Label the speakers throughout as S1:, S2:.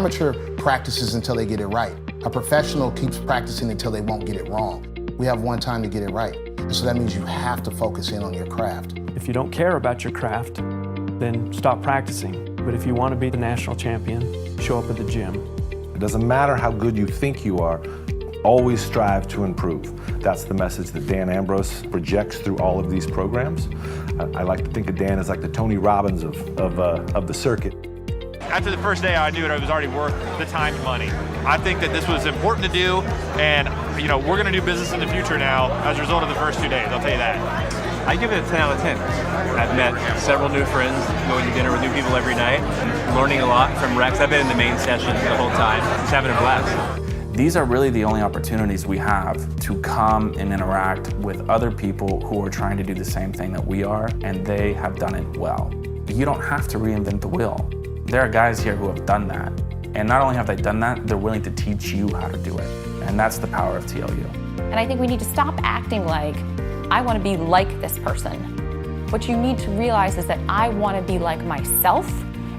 S1: amateur practices until they get it right. A professional keeps practicing until they won't get it wrong. We have one time to get it right. And so that means you have to focus in on your craft.
S2: If you don't care about your craft, then stop practicing. But if you want to be the national champion, show up at the gym.
S3: It doesn't matter how good you think you are, always strive to improve. That's the message that Dan Ambrose projects through all of these programs. I like to think of Dan as like the Tony Robbins of the circuit.
S4: After the first day, I knew it was already worth the time and money. I think that this was important to do, and we're going to do business in the future now as a result of the first 2 days, I'll tell you that.
S5: I give it a 10 out of 10. I've met several new friends, going to dinner with new people every night, and learning a lot from Rex. I've been in the main session the whole time, just having a blast.
S6: These are really the only opportunities we have to come and interact with other people who are trying to do the same thing that we are, and they have done it well. You don't have to reinvent the wheel. There are guys here who have done that. And not only have they done that, they're willing to teach you how to do it. And that's the power of TLU.
S7: And I think we need to stop acting like, I want to be like this person. What you need to realize is that I want to be like myself,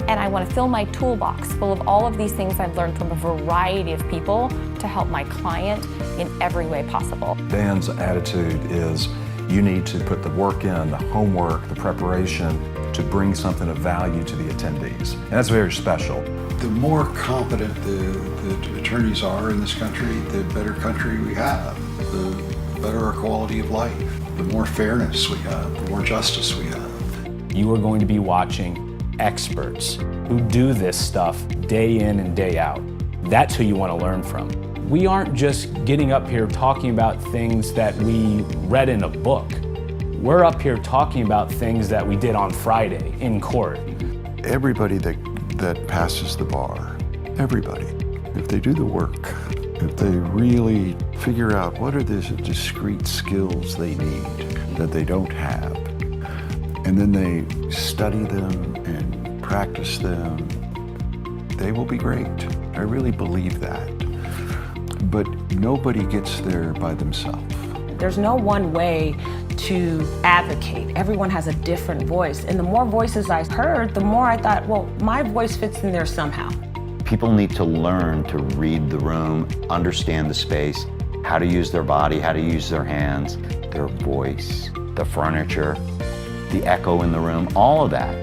S7: and I want to fill my toolbox full of all of these things I've learned from a variety of people to help my client in every way possible.
S8: Dan's attitude is you need to put the work in, the homework, the preparation to bring something of value to the attendees. And that's very special.
S9: The more competent the attorneys are in this country, the better country we have, the better our quality of life, the more fairness we have, the more justice we have.
S10: You are going to be watching experts who do this stuff day in and day out. That's who you want to learn from. We aren't just getting up here talking about things that we read in a book. We're up here talking about things that we did on Friday in court.
S11: Everybody that passes the bar, everybody, if they do the work, if they really figure out what are the discrete skills they need that they don't have, and then they study them and practice them, they will be great. I really believe that. But nobody gets there by themselves.
S12: There's no one way to advocate. Everyone has a different voice. And the more voices I heard, the more I thought, well, my voice fits in there somehow.
S13: People need to learn to read the room, understand the space, how to use their body, how to use their hands, their voice, the furniture, the echo in the room, all of that.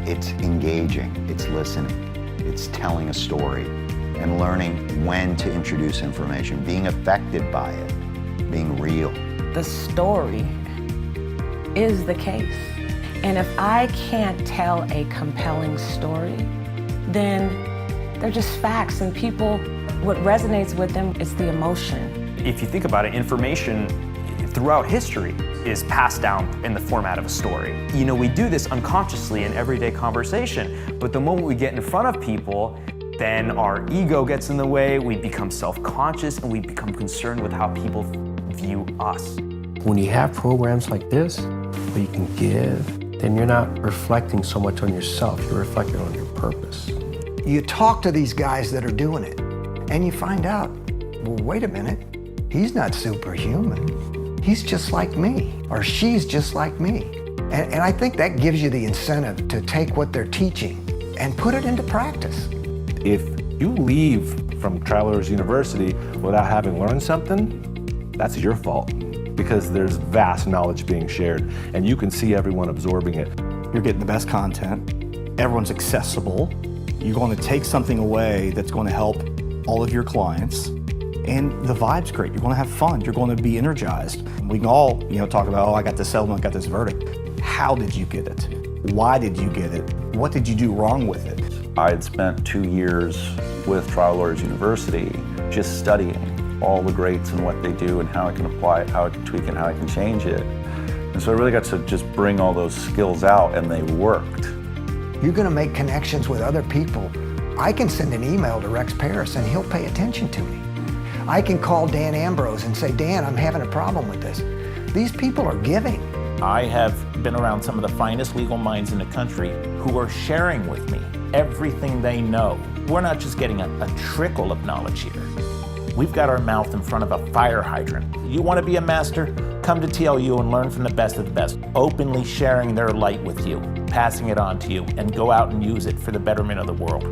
S13: It's engaging, it's listening, it's telling a story, and learning when to introduce information, being affected by it, being real.
S12: The story is the case. And if I can't tell a compelling story, then they're just facts, and people, what resonates with them is the emotion.
S2: If you think about it, information throughout history is passed down in the format of a story. We do this unconsciously in everyday conversation, but the moment we get in front of people, then our ego gets in the way, we become self-conscious, and we become concerned with how people view us.
S14: When you have programs like this, where you can give, then you're not reflecting so much on yourself, you're reflecting on your purpose.
S15: You talk to these guys that are doing it, and you find out, well, wait a minute, he's not superhuman. He's just like me, or she's just like me. And I think that gives you the incentive to take what they're teaching and put it into practice.
S3: If you leave from Trial Lawyers University without having learned something, that's your fault, because there's vast knowledge being shared, and you can see everyone absorbing it.
S16: You're getting the best content, everyone's accessible, you're going to take something away that's going to help all of your clients, and the vibe's great. You're going to have fun, you're going to be energized. We can all talk about, oh, I got this settlement, I got this verdict. How did you get it? Why did you get it? What did you do wrong with it?
S17: I had spent 2 years with Trial Lawyers University just studying all the greats and what they do and how I can apply it, how I can tweak it, and how I can change it. And so I really got to just bring all those skills out, and they worked.
S15: You're going to make connections with other people. I can send an email to Rex Parris and he'll pay attention to me. I can call Dan Ambrose and say, Dan, I'm having a problem with this. These people are giving.
S18: I have been around some of the finest legal minds in the country who are sharing with me everything they know. We're not just getting a trickle of knowledge here. We've got our mouth in front of a fire hydrant. You want to be a master? Come to TLU and learn from the best of the best, openly sharing their light with you, passing it on to you, and go out and use it for the betterment of the world.